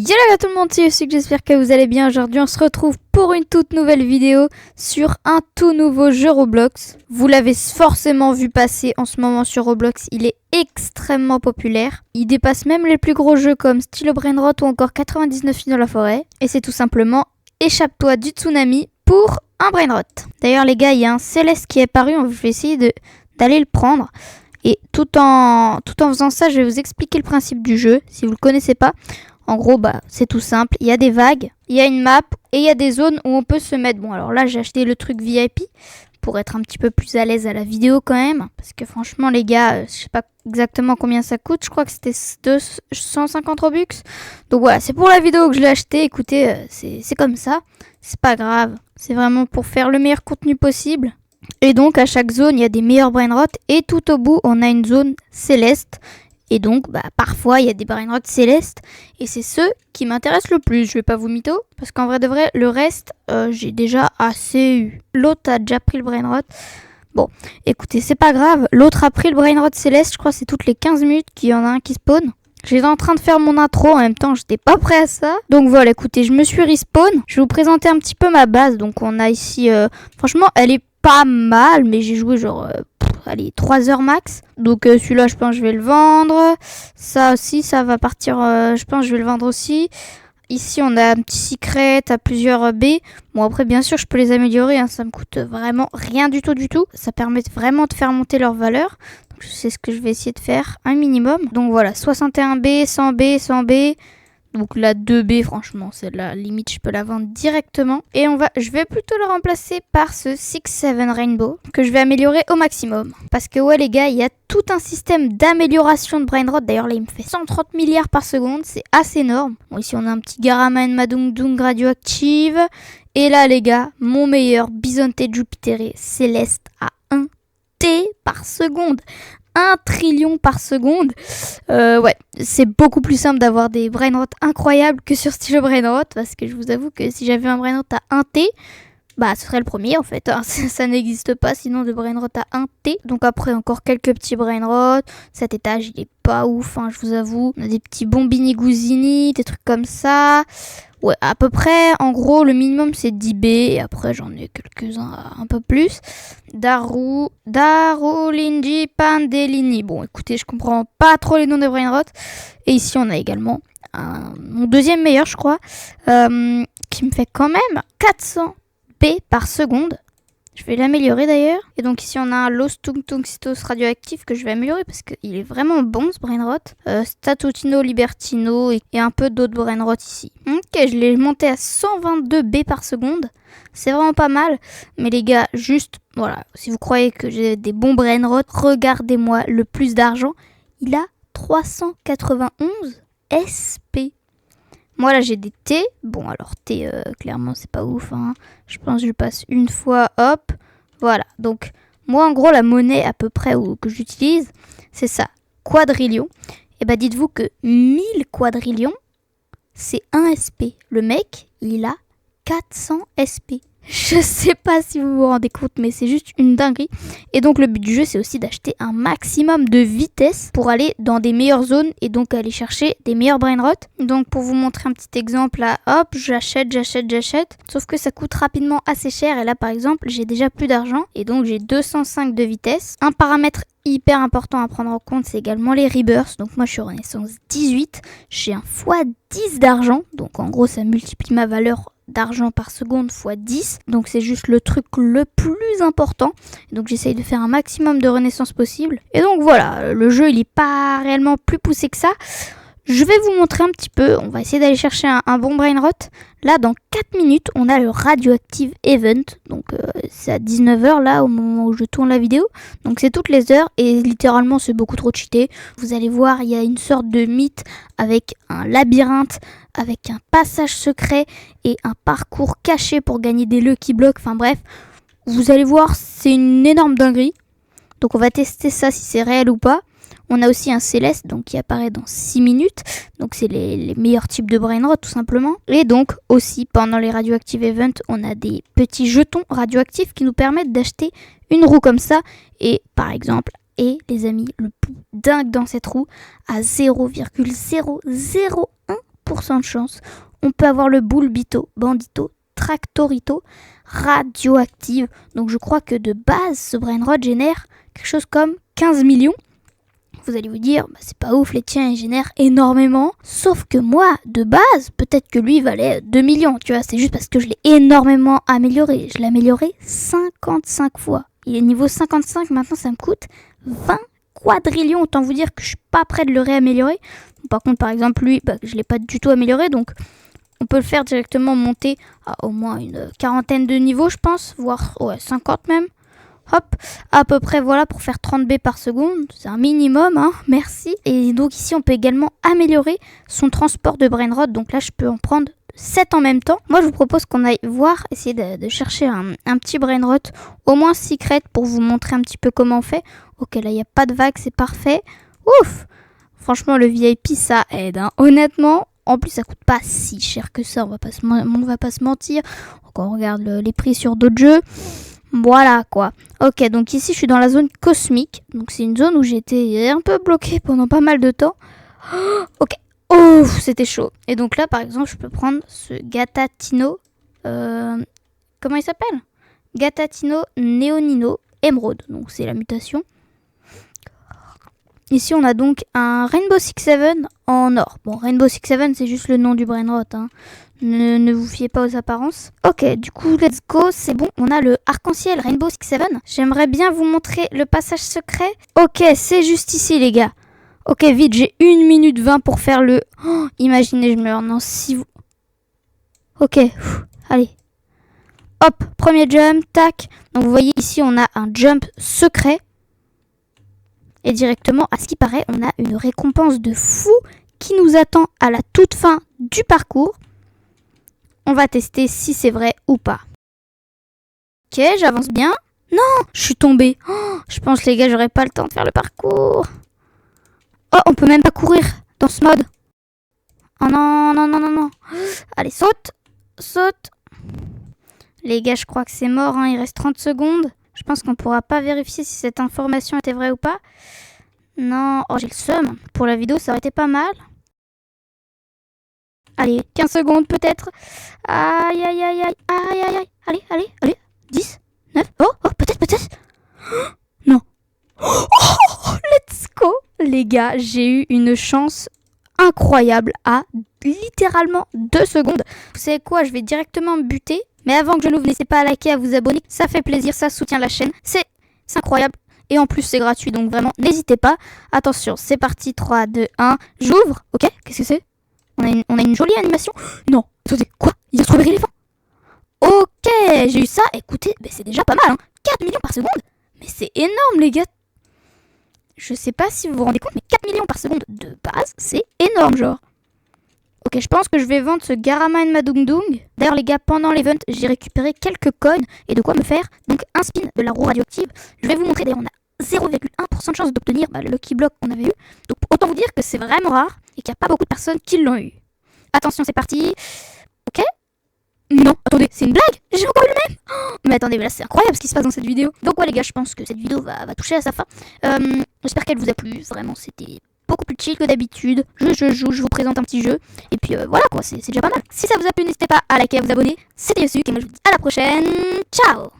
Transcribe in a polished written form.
Yo à tout le monde, c'est Yosuke, j'espère que vous allez bien. Aujourd'hui on se retrouve pour une toute nouvelle vidéo sur un tout nouveau jeu Roblox. Vous l'avez forcément vu passer en ce moment sur Roblox, il est extrêmement populaire. Il dépasse même les plus gros jeux comme Stylo Brainrot ou encore 99 filles dans la forêt. Et c'est tout simplement Échappe-toi du tsunami pour un Brainrot. D'ailleurs les gars, il y a un Céleste qui est apparu, je vais essayer d'aller le prendre. Et tout en faisant ça, je vais vous expliquer le principe du jeu si vous ne le connaissez pas. En gros, c'est tout simple. Il y a des vagues, il y a une map et il y a des zones où on peut se mettre. Bon, alors là, j'ai acheté le truc VIP pour être un petit peu plus à l'aise à la vidéo quand même. Parce que franchement, les gars, je sais pas exactement combien ça coûte. Je crois que c'était 250 Robux. Donc voilà, c'est pour la vidéo que je l'ai acheté. Écoutez, c'est comme ça. C'est pas grave. C'est vraiment pour faire le meilleur contenu possible. Et donc, à chaque zone, il y a des meilleurs brainrots. Et tout au bout, on a une zone céleste. Et donc, parfois, il y a des brainrots célestes. Et c'est ceux qui m'intéressent le plus. Je vais pas vous mytho. Parce qu'en vrai de vrai, le reste, j'ai déjà assez eu. L'autre a déjà pris le brainrot. Bon, écoutez, c'est pas grave. L'autre a pris le brainrot céleste. Je crois que c'est toutes les 15 minutes qu'il y en a un qui spawn. J'étais en train de faire mon intro. En même temps, j'étais pas prêt à ça. Donc voilà, écoutez, je me suis respawn. Je vais vous présenter un petit peu ma base. Donc on a ici... franchement, elle est pas mal. Mais j'ai joué genre... 3 heures max. Donc celui-là, je pense que je vais le vendre. Ça aussi, ça va partir. Je pense que je vais le vendre aussi. Ici, on a un petit secret à plusieurs baies. Bon, après, bien sûr, je peux les améliorer. Hein, ça me coûte vraiment rien du tout. Ça permet vraiment de faire monter leur valeur. Donc, c'est ce que je vais essayer de faire, un minimum. Donc voilà, 61 B, 100 B, 100 B. Donc la 2B, franchement, c'est la limite, je peux la vendre directement. Et je vais plutôt le remplacer par ce 6-7 Rainbow, que je vais améliorer au maximum. Parce que ouais les gars, il y a tout un système d'amélioration de Brainrot. D'ailleurs là, il me fait 130 milliards par seconde, c'est assez énorme. Bon, ici on a un petit Garaman Madung Dung radioactive. Et là les gars, mon meilleur Bisonte Jupiteré Céleste à 1 T par seconde. 1 trillion par seconde. Ouais, c'est beaucoup plus simple d'avoir des brainrots incroyables que sur Stylo Brainrot. Parce que je vous avoue que si j'avais un brainrot à 1 T, ce serait le premier en fait. Hein. Ça n'existe pas sinon de brainrot à 1 T. Donc après, encore quelques petits brainrots. Cet étage, il est pas ouf, hein, je vous avoue. On a des petits bombini gouzini, des trucs comme ça. Ouais, à peu près, en gros, le minimum c'est 10 B. Et après, j'en ai quelques-uns un peu plus. Darolinji, Pandelini. Bon, écoutez, je comprends pas trop les noms des brainrots. Et ici, on a également mon deuxième meilleur, je crois, qui me fait quand même 400 B par seconde. Je vais l'améliorer d'ailleurs. Et donc ici on a un Los Tung Tungsitos radioactif que je vais améliorer parce qu'il est vraiment bon ce brainrot. Statutino Libertino et un peu d'autres brainrots ici. Ok, je l'ai monté à 122 B par seconde. C'est vraiment pas mal. Mais les gars, juste, voilà, si vous croyez que j'ai des bons brainrots, regardez-moi le plus d'argent. Il a 391 SP. Moi là j'ai des T. Bon alors T clairement c'est pas ouf. Hein. Je pense que je passe une fois, hop. Voilà. Donc moi en gros la monnaie à peu près que j'utilise, c'est ça. Quadrillion. Et dites-vous que 1000 quadrillions, c'est 1 SP. Le mec, il a 400 SP. Je sais pas si vous vous rendez compte, mais c'est juste une dinguerie. Et donc le but du jeu, c'est aussi d'acheter un maximum de vitesse pour aller dans des meilleures zones et donc aller chercher des meilleurs brainrots. Donc pour vous montrer un petit exemple, là, hop, j'achète. Sauf que ça coûte rapidement assez cher. Et là, par exemple, j'ai déjà plus d'argent et donc j'ai 205 de vitesse. Un paramètre hyper important à prendre en compte, c'est également les rebirths. Donc moi, je suis Renaissance 18. J'ai un x10 d'argent. Donc en gros, ça multiplie ma valeur d'argent par seconde x 10. Donc c'est juste le truc le plus important. Donc j'essaye de faire un maximum de renaissance possible. Et donc voilà, le jeu il est pas réellement plus poussé que ça. Je vais vous montrer un petit peu. On va essayer d'aller chercher un bon brainrot. Là, dans 4 minutes, on a le Radioactive Event. Donc, c'est à 19h, là, au moment où je tourne la vidéo. Donc, c'est toutes les heures. Et littéralement, c'est beaucoup trop cheaté. Vous allez voir, il y a une sorte de mythe avec un labyrinthe, avec un passage secret et un parcours caché pour gagner des Lucky Blocks. Enfin bref, vous allez voir, c'est une énorme dinguerie. Donc, on va tester ça si c'est réel ou pas. On a aussi un Céleste donc qui apparaît dans 6 minutes. Donc c'est les meilleurs types de brainrot tout simplement. Et donc aussi pendant les Radioactive Events, on a des petits jetons radioactifs qui nous permettent d'acheter une roue comme ça. Et par exemple, les amis, le plus dingue dans cette roue, à 0,001% de chance. On peut avoir le Bulbito, Bandito, Tractorito, Radioactive. Donc je crois que de base, ce Brainrot génère quelque chose comme 15 millions. Vous allez vous dire, bah, c'est pas ouf, les tiens, ils génèrent énormément. Sauf que moi, de base, peut-être que lui valait 2 millions, tu vois. C'est juste parce que je l'ai énormément amélioré. Je l'ai amélioré 55 fois. Il est niveau 55, maintenant ça me coûte 20 quadrillions. Autant vous dire que je suis pas prêt de le réaméliorer. Par contre, par exemple, lui, bah, je l'ai pas du tout amélioré, donc on peut le faire directement monter à au moins une quarantaine de niveaux, je pense, voire 50 même. Hop, à peu près, voilà, pour faire 30 B par seconde. C'est un minimum, hein, merci. Et donc ici, on peut également améliorer son transport de Brainrot. Donc là, je peux en prendre 7 en même temps. Moi, je vous propose qu'on aille voir, essayer de chercher un petit Brainrot, au moins secret, pour vous montrer un petit peu comment on fait. Ok, là, il n'y a pas de vague, c'est parfait. Ouf! Franchement, le VIP, ça aide, hein. Honnêtement, en plus, ça coûte pas si cher que ça, on va pas se mentir. Quand on regarde les prix sur d'autres jeux, voilà quoi. Ok, donc ici, je suis dans la zone cosmique. Donc c'est une zone où j'étais un peu bloquée pendant pas mal de temps. Ok. Oh, c'était chaud. Et donc là, par exemple, je peux prendre ce Gatatino. Comment il s'appelle? Gatatino Neonino Emerald. Donc c'est la mutation. Ici, on a donc un Rainbow Six Seven en or. Bon, Rainbow Six Seven, c'est juste le nom du Brainrot, hein. Ne vous fiez pas aux apparences. Ok, du coup, let's go. C'est bon, on a le arc-en-ciel Rainbow Six Seven. J'aimerais bien vous montrer le passage secret. Ok, c'est juste ici, les gars. Ok, vite, j'ai 1 minute 20 pour faire le... Oh, imaginez, je meurs. Non, si vous... Ok, allez. Hop, premier jump, tac. Donc, vous voyez, ici, on a un jump secret. Et directement, à ce qui paraît, on a une récompense de fou qui nous attend à la toute fin du parcours. On va tester si c'est vrai ou pas. Ok, j'avance bien. Non, je suis tombée. Oh, je pense, les gars, j'aurais pas le temps de faire le parcours. Oh, on peut même pas courir dans ce mode. Oh non, non, non, non, non. Allez, saute, saute. Les gars, je crois que c'est mort, hein. Il reste 30 secondes. Je pense qu'on ne pourra pas vérifier si cette information était vraie ou pas. Non, oh j'ai le seum. Pour la vidéo, ça aurait été pas mal. Allez, 15 secondes peut-être. Aïe, aïe, aïe, aïe, aïe, aïe, aïe. Allez, allez, allez. 10, 9, oh, peut-être, peut-être. Non. Oh, let's go. Les gars, j'ai eu une chance incroyable à littéralement 2 secondes. Vous savez quoi, je vais directement me buter. Mais avant que je l'ouvre, n'hésitez pas à liker, à vous abonner. Ça fait plaisir, ça soutient la chaîne. C'est incroyable. Et en plus, c'est gratuit, donc vraiment, n'hésitez pas. Attention, c'est parti. 3, 2, 1. J'ouvre. Ok, qu'est-ce que c'est? On a une jolie animation. Non, attendez, quoi? Il y a Strawberry Elephant. Ok, j'ai eu ça. Écoutez, c'est déjà pas mal, hein. 4 millions par seconde. Mais c'est énorme, les gars. Je sais pas si vous vous rendez compte, mais 4 millions par seconde de base, c'est énorme, genre. Ok, je pense que je vais vendre ce Garama Madungdung. D'ailleurs, les gars, pendant l'event, j'ai récupéré quelques coins et de quoi me faire donc un spin de la roue radioactive. Je vais vous montrer, d'ailleurs, on a 0,1% de chance d'obtenir le Lucky Block qu'on avait eu. Donc, autant vous dire que c'est vraiment rare et qu'il n'y a pas beaucoup de personnes qui l'ont eu. Attention, c'est parti. Ok. Non, attendez, c'est une blague? J'ai encore eu le même. Oh, mais attendez, mais là, c'est incroyable ce qui se passe dans cette vidéo. Donc, ouais, les gars, je pense que cette vidéo va toucher à sa fin. J'espère qu'elle vous a plu. Vraiment, c'était beaucoup plus chill que d'habitude. Je joue, je vous présente un petit jeu. Et puis voilà quoi, c'est déjà pas mal. Si ça vous a plu, n'hésitez pas à liker, à vous abonner. C'était Yosuke et moi je vous dis à la prochaine. Ciao!